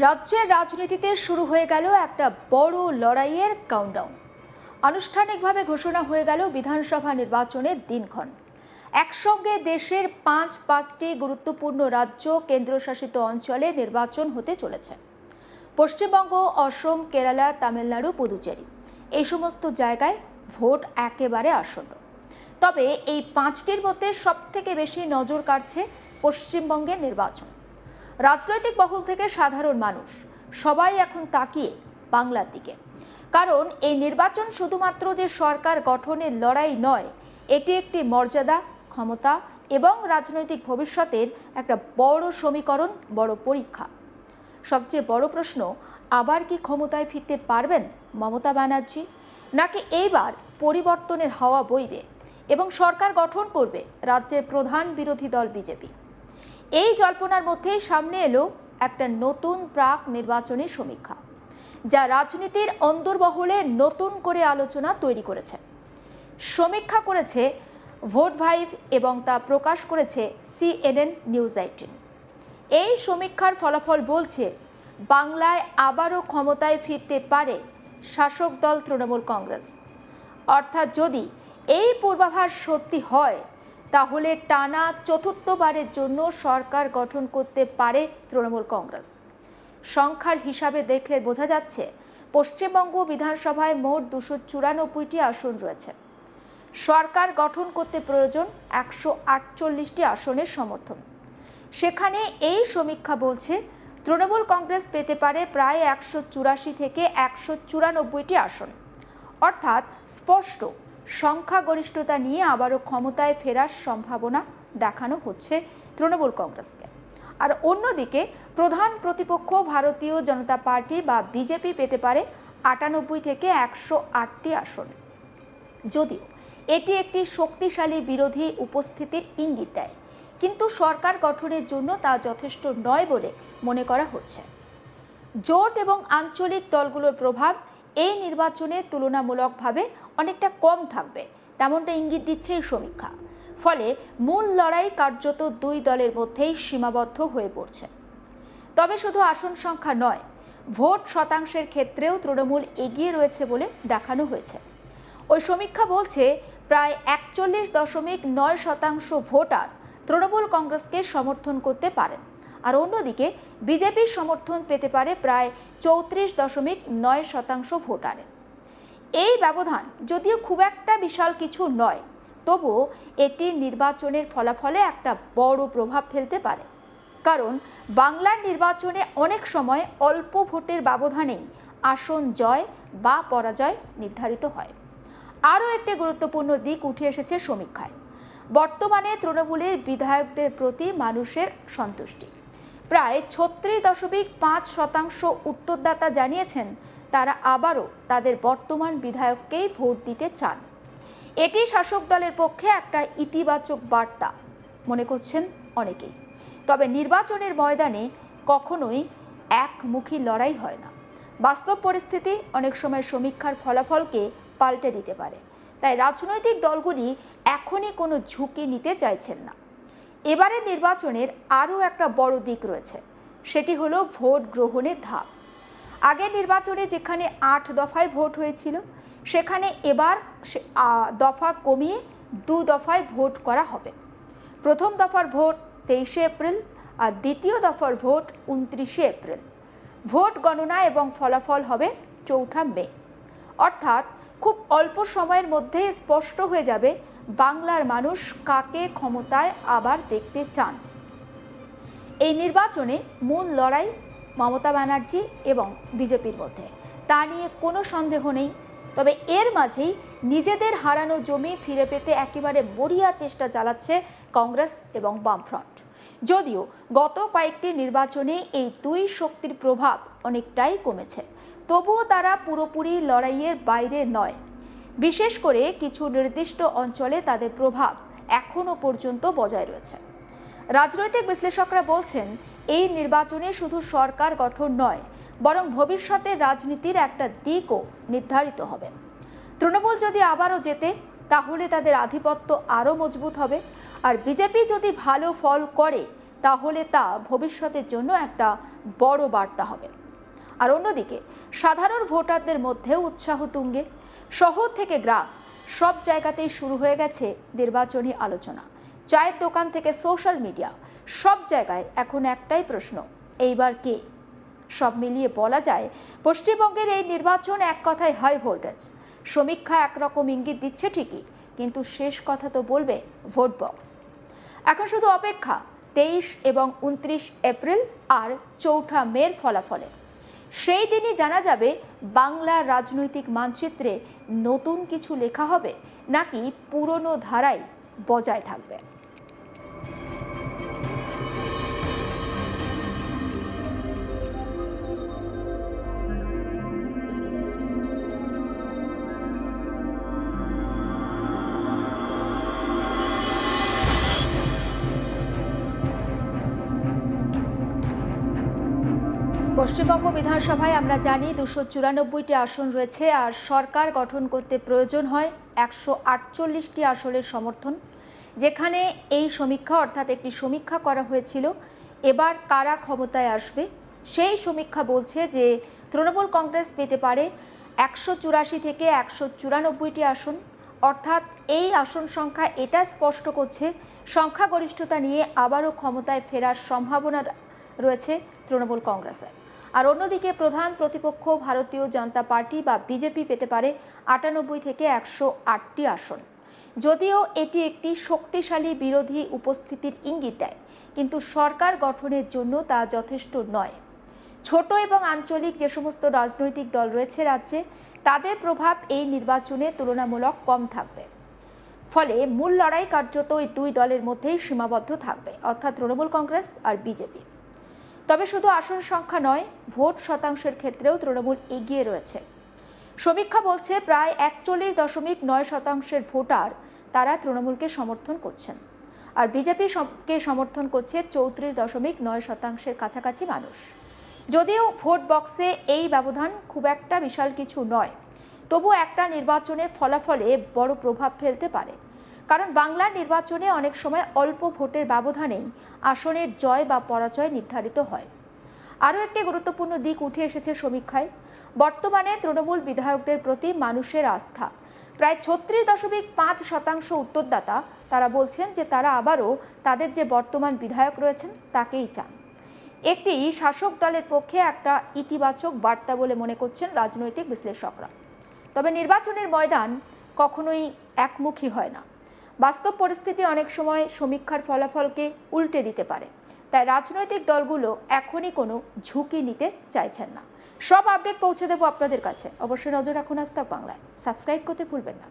রাজ্যের রাজনীতিতে শুরু হয়ে গেল একটা বড় লড়াইয়ের কাউন্টডাউন। আনুষ্ঠানিকভাবে ঘোষণা হয়ে গেল বিধানসভা নির্বাচনের দিনক্ষণ। একসঙ্গে দেশের পাঁচটি গুরুত্বপূর্ণ রাজ্য কেন্দ্রশাসিত অঞ্চলে নির্বাচন হতে চলেছে। পশ্চিমবঙ্গ, অসম, কেরালা, তামিলনাড়ু, পুদুচেরি এই সমস্ত জায়গায় ভোট একেবারে আসন্ন। তবে এই পাঁচটির মধ্যে সবথেকে বেশি নজর কাড়ছে পশ্চিমবঙ্গের নির্বাচন। রাজনৈতিক মহল থেকে সাধারণ মানুষ সবাই এখন তাকিয়ে বাংলার দিকে, কারণ এই নির্বাচন শুধুমাত্র যে সরকার গঠনের লড়াই নয়, এটি একটি মর্যাদা, ক্ষমতা এবং রাজনৈতিক ভবিষ্যতের একটা বড় সমীকরণ, বড় পরীক্ষা। সবচেয়ে বড় প্রশ্ন, আবার কি ক্ষমতায় ফিরতে পারবেন মমতা ব্যানার্জি, নাকি এইবার পরিবর্তনের হাওয়া বইবে এবং সরকার গঠন করবে রাজ্যের প্রধান বিরোধী দল বিজেপি? এই জল্পনার মধ্যেই সামনে এলো একটা নতুন প্রাক নির্বাচনী সমীক্ষা, যা রাজনীতির অন্দরমহলে নতুন করে আলোচনা তৈরি করেছে। সমীক্ষা করেছে ভোট ভাইভ এবং তা প্রকাশ করেছে CNN নিউজ 18। এই সমীক্ষার ফলাফল বলছে, বাংলায় আবারও ক্ষমতায় ফিরতে পারে শাসক দল তৃণমূল কংগ্রেস। অর্থাৎ যদি এই পূর্বাভাস সত্যি হয়, তাহলে টানা চতুর্থবারের জন্য সরকার গঠন করতে পারে তৃণমূল কংগ্রেস। সংখ্যার হিসাবে দেখলে বোঝা যাচ্ছে, পশ্চিমবঙ্গ বিধানসভায় মোট 294টি আসন রয়েছে। সরকার গঠন করতে প্রয়োজন 148টি আসনের সমর্থন। সেখানে এই সমীক্ষা বলছে, তৃণমূল কংগ্রেস পেতে পারে প্রায় 184 থেকে 194টি আসন। অর্থাৎ স্পষ্ট সংখ্যাগরিষ্ঠতা নিয়ে আবারও ক্ষমতায় ফেরার সম্ভাবনা দেখানো হচ্ছে তৃণমূল কংগ্রেসকে। আর অন্যদিকে প্রধান প্রতিপক্ষ ভারতীয় জনতা পার্টি বা বিজেপি পেতে পারে 98 থেকে 108টি আসন। যদিও এটি একটি শক্তিশালী বিরোধী উপস্থিতির ইঙ্গিত দেয়, কিন্তু সরকার গঠনের জন্য তা যথেষ্ট নয় বলে মনে করা হচ্ছে। জোট এবং আঞ্চলিক দলগুলোর প্রভাব এই নির্বাচনে তুলনামূলকভাবে অনেকটা কম থাকবে, তেমনটা ইঙ্গিত দিচ্ছে এই সমীক্ষা। ফলে মূল লড়াই কার্যত দুই দলের মধ্যেই সীমাবদ্ধ হয়ে পড়ছে। তবে শুধু আসন সংখ্যা নয়, ভোট শতাংশের ক্ষেত্রেও তৃণমূল এগিয়ে রয়েছে বলে দেখানো হয়েছে। ওই সমীক্ষা বলছে, প্রায় 41.9% ভোটার তৃণমূল কংগ্রেসকে সমর্থন করতে পারেন, আর অন্যদিকে বিজেপির সমর্থন পেতে পারে প্রায় 34.9% ভোটারের। এই ব্যবধান যদিও খুব একটা বিশাল কিছু নয়, তবুও এটি নির্বাচনের ফলাফলে একটা বড় প্রভাব ফেলতে পারে। কারণ বাংলার নির্বাচনে অনেক সময় অল্প ভোটের ব্যবধানেই আসন জয় বা পরাজয় নির্ধারিত হয়। আরও একটি গুরুত্বপূর্ণ দিক উঠে এসেছে সমীক্ষায়, বর্তমানে তৃণমূলের বিধায়কদের প্রতি মানুষের সন্তুষ্টি। প্রায় 36.5% উত্তরদাতা জানিয়েছেন তারা আবারও তাদের বর্তমান বিধায়ককেই ভোট দিতে চান। এটি শাসক দলের পক্ষে একটা ইতিবাচক বার্তা মনে করছেন অনেকেই। তবে নির্বাচনের ময়দানে কখনোই একমুখী লড়াই হয় না। বাস্তব পরিস্থিতি অনেক সময় সমীক্ষার ফলাফলকে পাল্টে দিতে পারে। তাই রাজনৈতিক দলগুলি এখনই কোনো ঝুঁকি নিতে চাইছেন না। এবারের নির্বাচনের আরও একটা বড় দিক রয়েছে, সেটি হলো ভোট গ্রহণের ধাপ। আগের নির্বাচনে যেখানে 8 দফায় ভোট হয়েছিল, সেখানে এবার দফা কমিয়ে 2 দফায় ভোট করা হবে। প্রথম দফার ভোট 23 এপ্রিল আর দ্বিতীয় দফার ভোট 29 এপ্রিল। ভোট গণনা এবং ফলাফল হবে 4 মে। অর্থাৎ খুব অল্প সময়ের মধ্যে স্পষ্ট হয়ে যাবে বাংলার মানুষ কাকে ক্ষমতায় আবার দেখতে চান। এই নির্বাচনে মূল লড়াই মমতা ব্যানার্জি এবং বিজেপির মধ্যে, তা নিয়ে কোনো সন্দেহ নেই। তবে এর মাঝেই নিজেদের হারানো জমি ফিরে পেতে একেবারে মরিয়া চেষ্টা চালাচ্ছে কংগ্রেস এবং বামফ্রন্ট। যদিও গত কয়েকটি নির্বাচনে এই দুই শক্তির প্রভাব অনেকটাই কমেছে, তবুও তারা পুরোপুরি লড়াইয়ের বাইরে নয়। বিশেষ করে কিছু নির্দিষ্ট অঞ্চলে তাদের প্রভাব এখনও পর্যন্ত বজায় রয়েছে। রাজনৈতিক বিশ্লেষকরা বলছেন, এই নির্বাচনে শুধু সরকার গঠন নয়, বরং ভবিষ্যতের রাজনীতির একটা দিকও নির্ধারিত হবে। তৃণমূল যদি আবারও জেতে, তাহলে তাদের আধিপত্য আরও মজবুত হবে, আর বিজেপি যদি ভালো ফল করে, তাহলে তা ভবিষ্যতের জন্য একটা বড় বার্তা হবে। আর অন্যদিকে সাধারণ ভোটারদের মধ্যে উৎসাহ তুঙ্গে। শহর থেকে গ্রাম সব জায়গাতেই শুরু হয়ে গেছে নির্বাচনী আলোচনা। চায়ের দোকান থেকে সোশ্যাল মিডিয়া, সব জায়গায় এখন একটাই প্রশ্ন, এইবার কে? সব মিলিয়ে বলা যায় পশ্চিমবঙ্গের এই নির্বাচন এক কথায় হাই ভোল্টেজ। সমীক্ষা একরকম ইঙ্গিত দিচ্ছে ঠিকই, কিন্তু শেষ কথা তো বলবে ভোট বক্স। এখন শুধু অপেক্ষা 23 এবং 29 এপ্রিল আর 4 মের ফলাফলে। সেই দিনই জানা যাবে বাংলার রাজনৈতিক মানচিত্রে নতুন কিছু লেখা হবে নাকি পুরনো ধারাই বজায় থাকবে। পশ্চিমবঙ্গ বিধানসভায় আমরা জানি 294টি আসন রয়েছে, আর সরকার গঠন করতে প্রয়োজন হয় 148টি আসনের সমর্থন। যেখানে এই সমীক্ষা অর্থাৎ একটি সমীক্ষা করা হয়েছিল এবার কারা ক্ষমতায় আসবে, সেই সমীক্ষা বলছে যে তৃণমূল কংগ্রেস পেতে পারে 184 থেকে 194টি আসন। অর্থাৎ এই আসন সংখ্যা এটা স্পষ্ট করছে সংখ্যাগরিষ্ঠতা নিয়ে আবারও ক্ষমতায় ফেরার সম্ভাবনা রয়েছে তৃণমূল কংগ্রেসের। আর অন্যদিকে প্রধান প্রতিপক্ষ ভারতীয় জনতা পার্টি বা বিজেপি পেতে পারে 98 থেকে 108টি আসন। যদিও এটি একটি শক্তিশালী বিরোধী উপস্থিতির ইঙ্গিত দেয়, কিন্তু সরকার গঠনের জন্য তা যথেষ্ট নয়। ছোট এবং আঞ্চলিক যে সমস্ত রাজনৈতিক দল রয়েছে রাজ্যে, তাদের প্রভাব এই নির্বাচনে তুলনামূলক কম থাকবে। ফলে মূল লড়াই কার্যত এই দুই দলের মধ্যেই সীমাবদ্ধ থাকবে, অর্থাৎ তৃণমূল কংগ্রেস আর বিজেপি। তবে শুধু আসন সংখ্যা নয়, ভোট শতাংশের ক্ষেত্রেও তৃণমূল এগিয়ে রয়েছে। সমীক্ষা বলছে প্রায় 41.9% ভোটার তারা তৃণমূলকে সমর্থন করছেন, আর বিজেপিকে সমর্থন করছে 34.9% কাছাকাছি মানুষ। যদিও ভোট বক্সে এই ব্যবধান খুব একটা বিশাল কিছু নয়, তবু একটা নির্বাচনের ফলাফলে বড় প্রভাব ফেলতে পারে। কারণ বাংলার নির্বাচনে অনেক সময় অল্প ভোটের ব্যবধানেই আসনের জয় বা পরাজয় নির্ধারিত হয়। আরও একটি গুরুত্বপূর্ণ দিক উঠে এসেছে সমীক্ষায়। বর্তমানে তৃণমূল বিধায়কদের প্রতি মানুষের আস্থা। প্রায় 36.5% উত্তরদাতা তারা বলছেন যে তারা আবারও তাদের যে বর্তমান বিধায়ক রয়েছেন তাকেই চান। একটি শাসক দলের পক্ষে একটা ইতিবাচক বার্তা বলে মনে করছেন রাজনৈতিক বিশ্লেষকরা। তবে নির্বাচনের ময়দান কখনোই একমুখী হয় না। বাস্তব পরিস্থিতি অনেক সময় সমীক্ষার ফলাফলকে উল্টে দিতে পারে। তাই রাজনৈতিক দলগুলো এখনই কোনো ঝুঁকি নিতে চাইছেন না। সব আপডেট পৌঁছে দেবো আপনাদের কাছে। অবশ্যই নজর রাখুন আজ তাক বাংলায়। সাবস্ক্রাইব করতে ভুলবেন না।